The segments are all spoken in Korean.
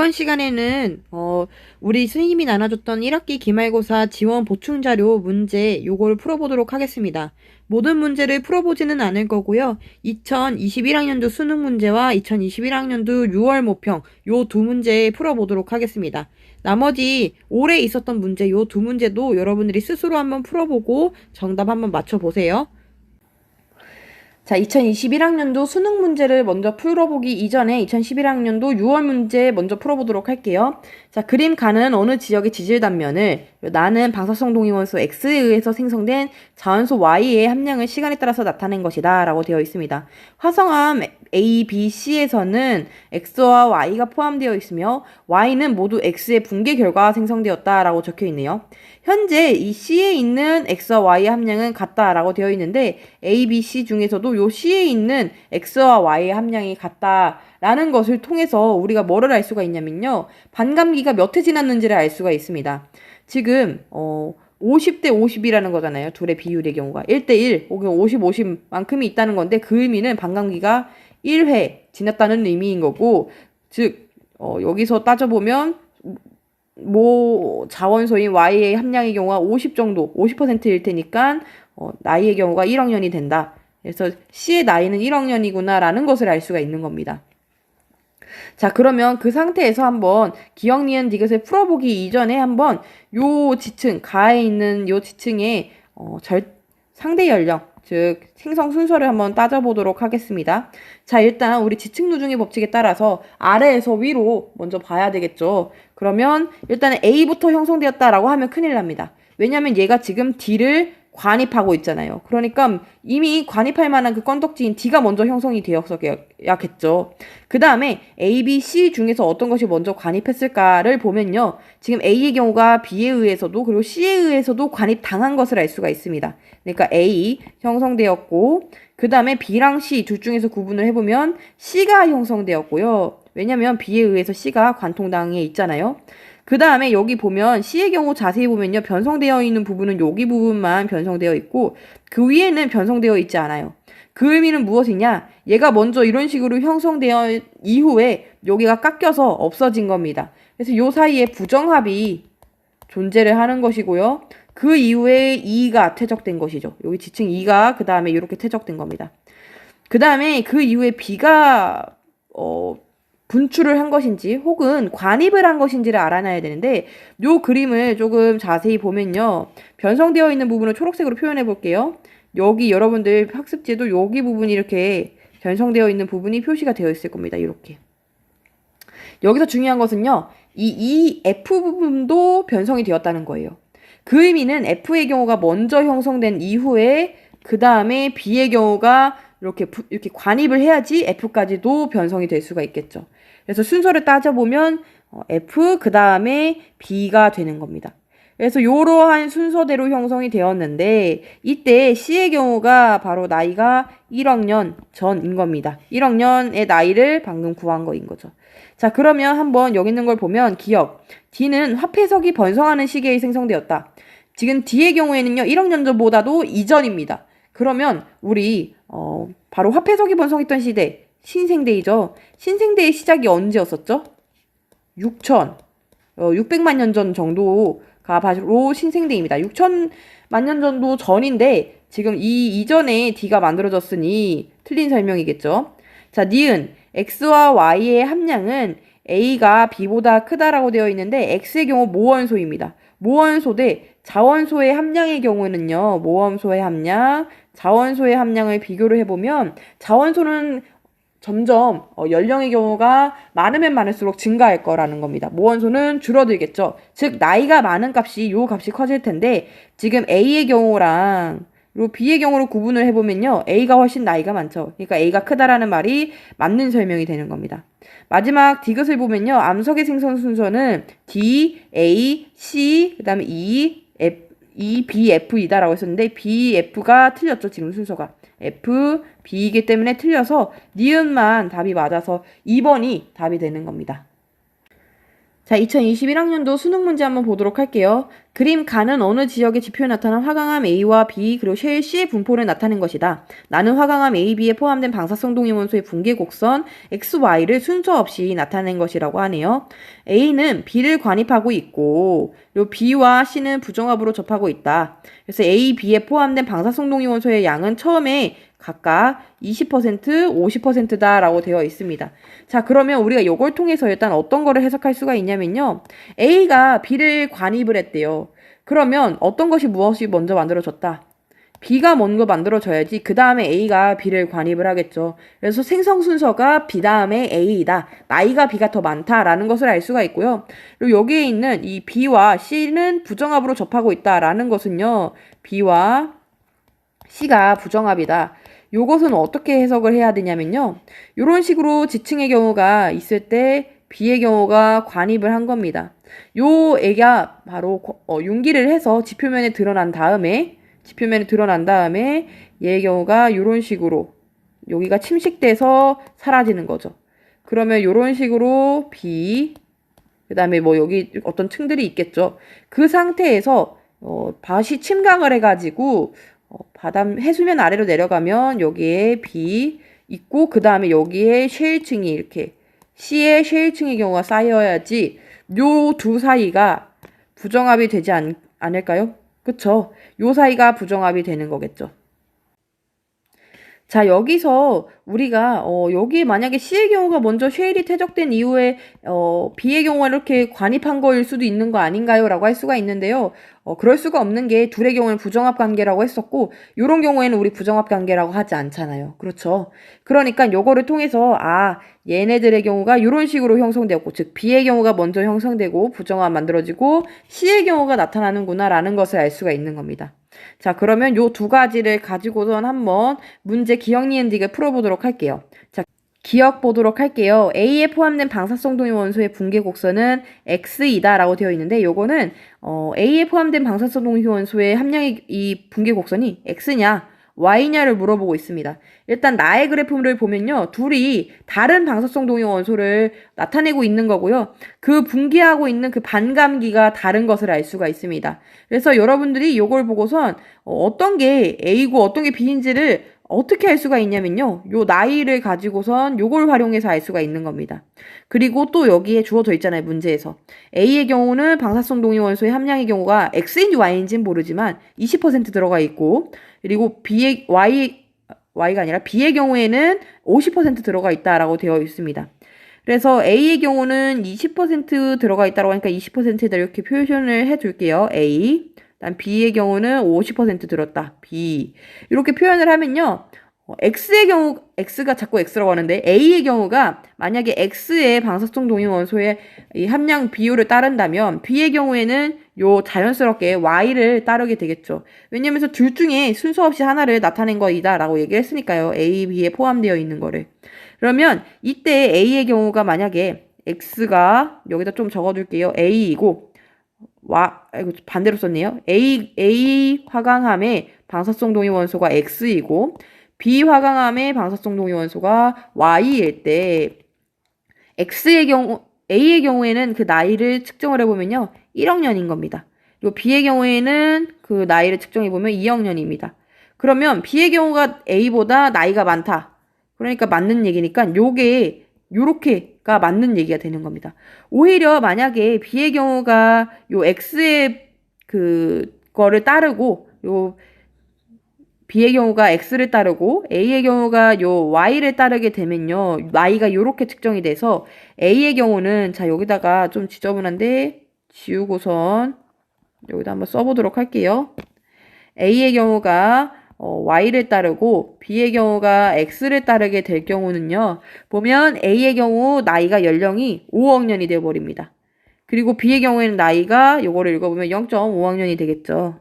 이번 시간에는 우리 선생님이 나눠줬던 1학기 기말고사 지원 보충자료 문제 요거를 풀어보도록 하겠습니다. 모든 문제를 풀어보지는 않을 거고요. 2021학년도 수능 문제와 2021학년도 6월 모평 요 두 문제 풀어보도록 하겠습니다. 나머지 올해 있었던 문제 요 두 문제도 여러분들이 스스로 한번 풀어보고 정답 한번 맞춰보세요. 자, 2021학년도 수능 문제를 먼저 풀어보기 이전에 2011학년도 6월 문제 먼저 풀어보도록 할게요. 자, 그림 가는 어느 지역의 지질 단면을 나는 방사성 동위원소 X에 의해서 생성된 자원소 Y의 함량을 시간에 따라서 나타낸 것이다 라고 되어 있습니다. 화성암 A, B, C에서는 X와 Y가 포함되어 있으며 Y는 모두 X의 붕괴 결과 생성되었다 라고 적혀 있네요. 현재 이 C에 있는 X와 Y의 함량은 같다라고 되어 있는데 A, B, C 중에서도 요 C에 있는 X와 Y의 함량이 같다라는 것을 통해서 우리가 뭐를 알 수가 있냐면요. 반감기가 몇 회 지났는지를 알 수가 있습니다. 지금 50대 50이라는 거잖아요. 둘의 비율의 경우가 1대1 혹은 50, 50만큼이 있다는 건데 그 의미는 반감기가 1회 지났다는 의미인 거고 즉 여기서 따져보면 자원소인 Y의 함량의 경우가 50 정도, 50%일 테니까 나이의 경우가 1억 년이 된다. 그래서 C의 나이는 1억 년이구나 라는 것을 알 수가 있는 겁니다. 자, 그러면 그 상태에서 한번 기억, 니은, 디귿을 풀어보기 이전에 한번 요 지층, 가에 있는 요 지층의 상대 연령, 즉 생성 순서를 한번 따져보도록 하겠습니다. 자, 일단 우리 지층 누중의 법칙에 따라서 아래에서 위로 먼저 봐야 되겠죠. 그러면 일단은 A부터 형성되었다라고 하면 큰일 납니다. 왜냐면 얘가 지금 D를 관입하고 있잖아요. 그러니까 이미 관입할 만한 그 건덕지인 D가 먼저 형성이 되었어야겠죠. 그 다음에 A, B, C 중에서 어떤 것이 먼저 관입했을까를 보면요. 지금 A의 경우가 B에 의해서도 그리고 C에 의해서도 관입당한 것을 알 수가 있습니다. 그러니까 A 형성되었고 그 다음에 B랑 C 둘 중에서 구분을 해보면 C가 형성되었고요. 왜냐면 B에 의해서 C가 관통당해 있잖아요. 그 다음에 여기 보면 C의 경우 자세히 보면요. 변성되어 있는 부분은 여기 부분만 변성되어 있고 그 위에는 변성되어 있지 않아요. 그 의미는 무엇이냐? 얘가 먼저 이런 식으로 형성되어 이후에 여기가 깎여서 없어진 겁니다. 그래서 요 사이에 부정합이 존재를 하는 것이고요. 그 이후에 2가 퇴적된 것이죠. 여기 지층 2가 그 다음에 이렇게 퇴적된 겁니다. 그 다음에 그 이후에 B가 분출을 한 것인지 혹은 관입을 한 것인지를 알아놔야 되는데 요 그림을 조금 자세히 보면요. 변성되어 있는 부분을 초록색으로 표현해 볼게요. 여기 여러분들 학습지에도 여기 부분이 이렇게 변성되어 있는 부분이 표시가 되어 있을 겁니다. 이렇게. 여기서 중요한 것은요. 이 F 부분도 변성이 되었다는 거예요. 그 의미는 F의 경우가 먼저 형성된 이후에 그 다음에 B의 경우가 이렇게 관입을 해야지 F까지도 변성이 될 수가 있겠죠. 그래서 순서를 따져보면 F 그 다음에 B가 되는 겁니다. 그래서 이러한 순서대로 형성이 되었는데 이때 C의 경우가 바로 나이가 1억 년 전인 겁니다. 1억 년의 나이를 방금 구한 거인 거죠. 자, 그러면 한번 여기 있는 걸 보면 기억. D는 화폐석이 번성하는 시기에 생성되었다. 지금 D의 경우에는요. 1억 년 전보다도 이전입니다. 그러면 우리 바로 화폐석이 번성했던 시대 신생대이죠. 신생대의 시작이 언제였었죠? 600만 년 전 정도가 바로 신생대입니다. 6천만 년 정도 전인데 지금 이 이전에 D가 만들어졌으니 틀린 설명이겠죠. 자, 니은 X와 Y의 함량은 A가 B보다 크다라고 되어 있는데 X의 경우 모원소입니다. 모원소 대 자원소의 함량의 경우는요. 모원소의 함량, 자원소의 함량을 비교를 해보면 자원소는 점점 연령의 경우가 많으면 많을수록 증가할 거라는 겁니다. 모원소는 줄어들겠죠. 즉 나이가 많은 값이 요 값이 커질 텐데 지금 A의 경우랑 그리고 B의 경우로 구분을 해보면요. A가 훨씬 나이가 많죠. 그러니까 A가 크다라는 말이 맞는 설명이 되는 겁니다. 마지막 디귿을 보면요. 암석의 생성 순서는 D, A, C, 그 다음에 E, B, F이다라고 했었는데 B, F가 틀렸죠. 지금 순서가. F, B이기 때문에 틀려서 니은만 답이 맞아서 2번이 답이 되는 겁니다. 자, 2021학년도 수능 문제 한번 보도록 할게요. 그림 가는 어느 지역의 지표에 나타난 화강암 A와 B 그리고 쉘 C의 분포를 나타낸 것이다. 나는 화강암 A, B에 포함된 방사성 동위원소의 붕괴 곡선 X, Y를 순서 없이 나타낸 것이라고 하네요. A는 B를 관입하고 있고 그리고 B와 C는 부정합으로 접하고 있다. 그래서 A, B에 포함된 방사성 동위원소의 양은 처음에 각각 20%, 50%다라고 되어 있습니다. 자, 그러면 우리가 이걸 통해서 일단 어떤 거를 해석할 수가 있냐면요. A가 B를 관입을 했대요. 그러면 어떤 것이 무엇이 먼저 만들어졌다? B가 먼저 만들어져야지 그 다음에 A가 B를 관입을 하겠죠. 그래서 생성 순서가 B 다음에 A이다. 나이가 B가 더 많다라는 것을 알 수가 있고요. 그리고 여기에 있는 이 B와 C는 부정합으로 접하고 있다라는 것은요. B와 C가 부정합이다. 요것은 어떻게 해석을 해야 되냐면요. 이런 식으로 지층의 경우가 있을 때 B의 경우가 관입을 한 겁니다. 요 애가 바로 융기를 해서 지표면에 드러난 다음에 얘의 경우가 이런 식으로 여기가 침식돼서 사라지는 거죠. 그러면 이런 식으로 B 그 다음에 뭐 여기 어떤 층들이 있겠죠. 그 상태에서 다시 침강을 해가지고 바닥 해수면 아래로 내려가면 여기에 B 있고 그 다음에 여기에 쉐일층이 이렇게 C의 쉐일층의 경우가 쌓여야지 요 두 사이가 부정합이 되지 않을까요? 그쵸? 요 사이가 부정합이 되는 거겠죠. 자, 여기서 우리가 여기에 만약에 C의 경우가 먼저 쉐일이 퇴적된 이후에 B의 경우가 이렇게 관입한 거일 수도 있는 거 아닌가요? 라고 할 수가 있는데요. 그럴 수가 없는 게 둘의 경우에는 부정합 관계라고 했었고 요런 경우에는 우리 부정합 관계라고 하지 않잖아요. 그렇죠? 그러니까 요거를 통해서 얘네들의 경우가 요런 식으로 형성되었고 즉 B의 경우가 먼저 형성되고 부정합 만들어지고 C의 경우가 나타나는구나 라는 것을 알 수가 있는 겁니다. 자, 그러면 요 두 가지를 가지고선 한번 문제 기억 니은 딕을 풀어보도록 할게요. 자, 기억 보도록 할게요. A에 포함된 방사성 동위 원소의 붕괴 곡선은 X이다 라고 되어 있는데 요거는 A에 포함된 방사성 동위 원소의 함량의 이 붕괴 곡선이 X냐 Y냐를 물어보고 있습니다. 일단 나의 그래프를 보면요. 둘이 다른 방사성 동위 원소를 나타내고 있는 거고요. 그 붕괴하고 있는 그 반감기가 다른 것을 알 수가 있습니다. 그래서 여러분들이 이걸 보고선 어떤 게 A고 어떤 게 B인지를 어떻게 알 수가 있냐면요. 요 나이를 가지고선 요걸 활용해서 알 수가 있는 겁니다. 그리고 또 여기에 주어져 있잖아요. 문제에서. A의 경우는 방사성 동위 원소의 함량의 경우가 X인지 Y인지는 모르지만 20% 들어가 있고 그리고 Y가 아니라 B의 경우에는 50% 들어가 있다라고 되어 있습니다. 그래서 A의 경우는 20% 들어가 있다고 하니까 20%다 이렇게 표현을 해줄게요. A. 그다음 B의 경우는 50% 들었다. B. 이렇게 표현을 하면요. X의 경우, X가 자꾸 X라고 하는데 A의 경우가 만약에 X의 방사성 동위 원소의 이 함량 비율을 따른다면 B의 경우에는 요 자연스럽게 Y를 따르게 되겠죠. 왜냐면서 둘 중에 순서 없이 하나를 나타낸 거이다 라고 얘기를 했으니까요. A, B에 포함되어 있는 거를. 그러면 이때 A의 경우가 만약에 X가 여기다 좀 적어둘게요. A이고 이거 반대로 썼네요. A 화강암의 방사성 동위 원소가 X이고 B 화강암의 방사성 동위 원소가 Y일 때 A의 경우에는 그 나이를 측정을 해보면요. 1억 년인 겁니다. 그리고 B의 경우에는 그 나이를 측정해보면 2억 년입니다. 그러면 B의 경우가 A보다 나이가 많다. 그러니까 맞는 얘기니까 요렇게가 맞는 얘기가 되는 겁니다. 오히려 만약에 B의 경우가 요 X의 그거를 따르고 B의 경우가 X를 따르고 A의 경우가 요 Y를 따르게 되면요. 나이가 요렇게 측정이 돼서 A의 경우는 자 여기다가 좀 지저분한데 지우고선 여기다 한번 써보도록 할게요. A의 경우가 Y를 따르고 B의 경우가 X를 따르게 될 경우는요. 보면 A의 경우 나이가 연령이 5억 년이 되어버립니다. 그리고 B의 경우에는 나이가 요거를 읽어보면 0.5억 년이 되겠죠.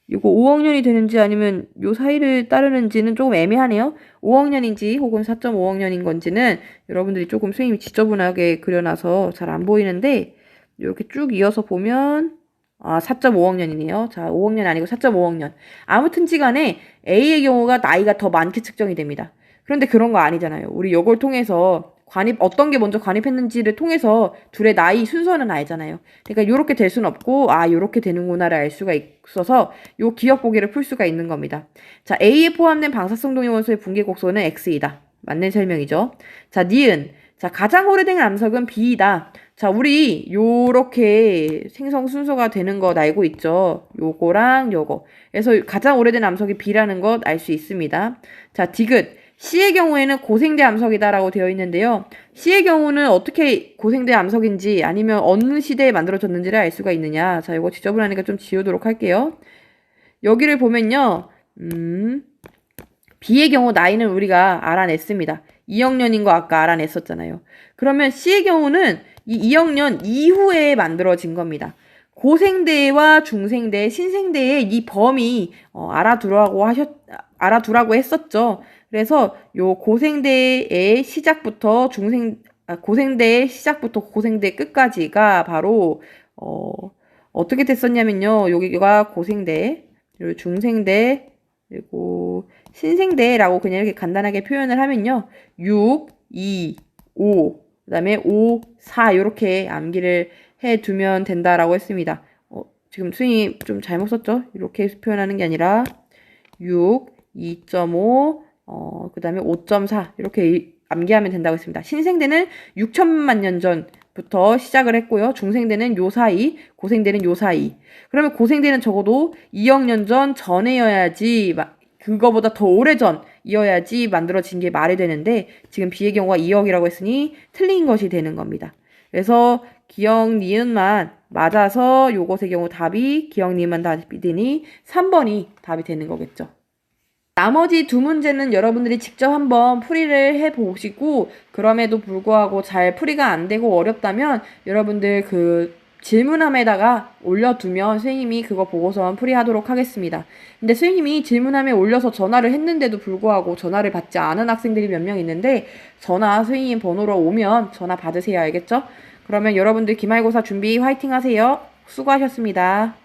이거 5억 년이 되는지 아니면 요 사이를 따르는지는 조금 애매하네요. 5억 년인지 혹은 4.5억 년인 건지는 여러분들이 조금 선생님이 지저분하게 그려놔서 잘 안 보이는데 이렇게 쭉 이어서 보면 4.5억 년이네요. 자, 5억 년 아니고 4.5억 년. 아무튼지 간에 A의 경우가 나이가 더 많게 측정이 됩니다. 그런데 그런 거 아니잖아요. 우리 이걸 통해서 어떤 게 먼저 관입했는지를 통해서 둘의 나이 순서는 알잖아요. 그러니까 요렇게 될 수는 없고, 요렇게 되는구나를 알 수가 있어서 요 기억 보기를 풀 수가 있는 겁니다. 자, A에 포함된 방사성 동위원소의 분계 곡소는 X이다. 맞는 설명이죠. 자, 니은. 자, 가장 오래된 암석은 B이다. 자, 우리 요렇게 생성 순서가 되는 것 알고 있죠? 요거랑 요거. 그래서 가장 오래된 암석이 B라는 것 알 수 있습니다. 자, 디귿. C의 경우에는 고생대 암석이다라고 되어 있는데요. C의 경우는 어떻게 고생대 암석인지 아니면 어느 시대에 만들어졌는지를 알 수가 있느냐. 자, 이거 지저분하니까 좀 지우도록 할게요. 여기를 보면요. B의 경우 나이는 우리가 알아냈습니다. 2억 년인 거 아까 알아냈었잖아요. 그러면 C의 경우는 이 2억 년 이후에 만들어진 겁니다. 고생대와 중생대, 신생대의 이 범위 알아두라고 했었죠. 그래서 요 고생대의 시작부터 고생대의 시작부터 고생대 끝까지가 바로 어떻게 됐었냐면요. 여기가 고생대, 그리고 중생대, 그리고 신생대라고 그냥 이렇게 간단하게 표현을 하면요. 6, 2, 5, 그 다음에 5, 4 이렇게 암기를 해두면 된다라고 했습니다. 지금 수인이 좀 잘못 썼죠? 이렇게 표현하는 게 아니라 6, 2.5, 그 다음에 5.4 이렇게 암기하면 된다고 했습니다. 신생대는 6천만 년 전부터 시작을 했고요. 중생대는 요 사이, 고생대는 요 사이. 그러면 고생대는 적어도 2억 년 전에여야지 그거보다 더 오래전이어야지 만들어진 게 말이 되는데 지금 B의 경우가 2억이라고 했으니 틀린 것이 되는 겁니다. 그래서 기억, 니은만 맞아서 요것의 경우 답이 기억, 니은만 답이 되니 3번이 답이 되는 거겠죠. 나머지 두 문제는 여러분들이 직접 한번 풀이를 해보시고 그럼에도 불구하고 잘 풀이가 안 되고 어렵다면 여러분들 그 질문함에다가 올려두면 선생님이 그거 보고서 풀이하도록 하겠습니다. 근데 선생님이 질문함에 올려서 전화를 했는데도 불구하고 전화를 받지 않은 학생들이 몇 명 있는데 선생님 번호로 오면 전화 받으세요. 알겠죠? 그러면 여러분들 기말고사 준비 화이팅 하세요. 수고하셨습니다.